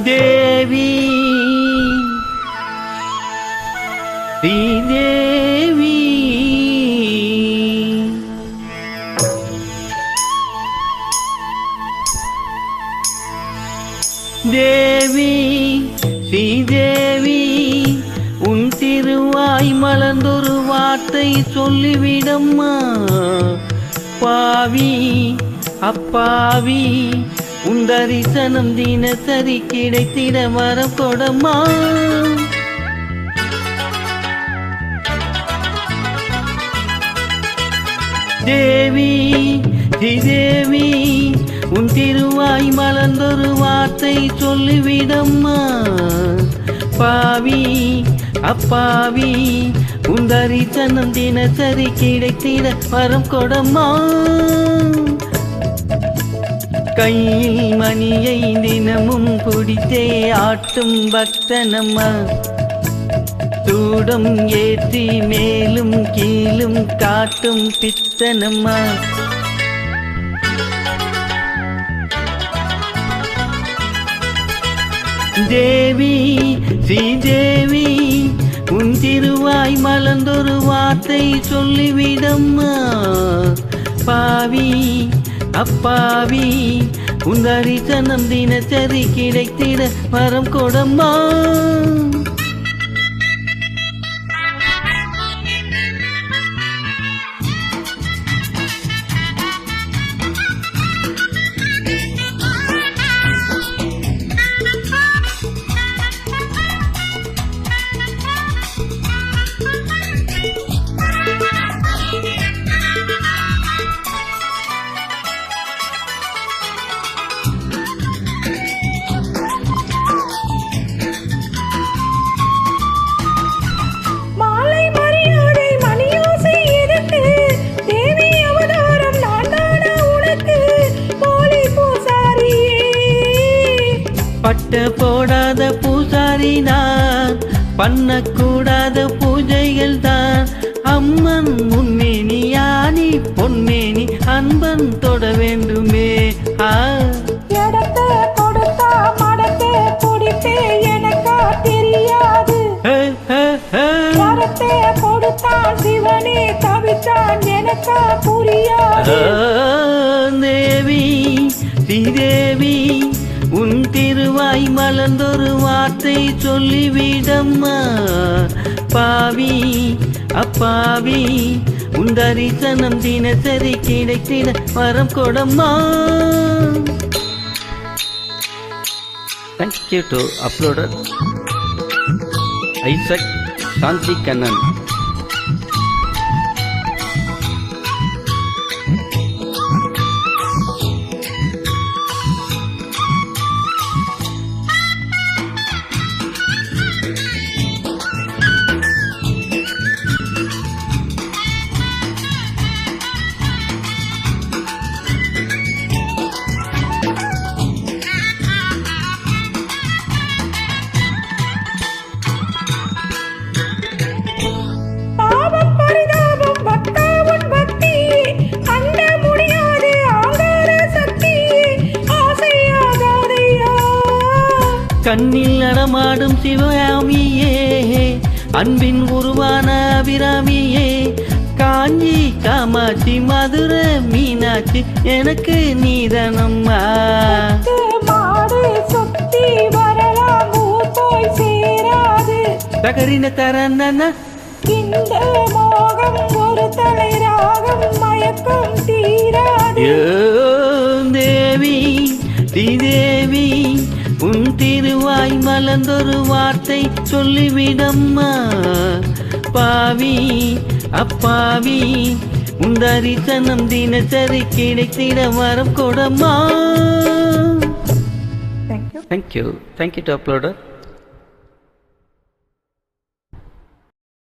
தேவி ஸ்ரீதேவி தேவி ஸ்ரீதேவி உன் திருவாய் மலர்ந்தொரு வார்த்தை சொல்லிவிடம்மா. பாவி அப்பாவி உன் தரிசனம் தினசரி கிடைத்திட வரம் கொடம்மா. தேவி ஸ்ரீதேவி உன் திருவாய் மலர்ந்தொரு வார்த்தை சொல்லிவிடம்மா. பாவி அப்பாவி உன் தரிசனம் தினசரி கிடைத்திட வரம் கொடம்மா. கையில் மணியை தினமும் பிடித்தே ஆட்டும் பக்தனம்மா. சூடம் ஏற்றி மேலும் கீழும் காட்டும் பித்தனம்மா. தேவி ஸ்ரீதேவி உன் திருவாய் மலர்ந்தொரு வார்த்தை சொல்லிவிடம்மா. பாவி அப்பாவி உன் தரிசனம் தினசரி கிடைத்திட வரம் கொடம்மா. பட்ட போடாத பூசாரி தான், பண்ணக்கூடாத பூஜைகள் தான். அம்மன் முன்னேனி யானி பொன்னேனி அன்பன் தொட வேண்டுமே. இடத்தை கொடுத்தா மடத்தை பிடிப்பே எனக்கா தெரியாது. வரத்தை கொடுத்தா சிவனே தவித்தான் எனக்கா புரியாது. தேவி ஸ்ரீதேவி உன் திருவாய் மலர்ந்தொரு வார்த்தை சொல்லிவிடம்மா. பாவி அப்பாவி உன் தரிசனம் தினசரி கிடைத்திட வரம் கொடம்மா. Thank you to uploader Isaac Shanti Kannan. கண்ணில் நடமாடும் சிவகாமியே, அன்பின் உருவான அபிராமியே, காஞ்சி காமாட்சி மதுரை மீனாட்சி எனக்கு நீதனம்மா. தகரின தரந்தன இந்த மோகம் ஒரு தலை ராகம் மயக்கம் தீராது. தேவி ஸ்ரீதேவி உன் திருவாய் மலர்ந்தொரு வார்த்தை சொல்லிவிடம்மா. பாவி அப்பாவி உன் தரிசனம் தினசரி கிடைத்திட வரம் கொடம்மா. Thank you. Thank you to uploader.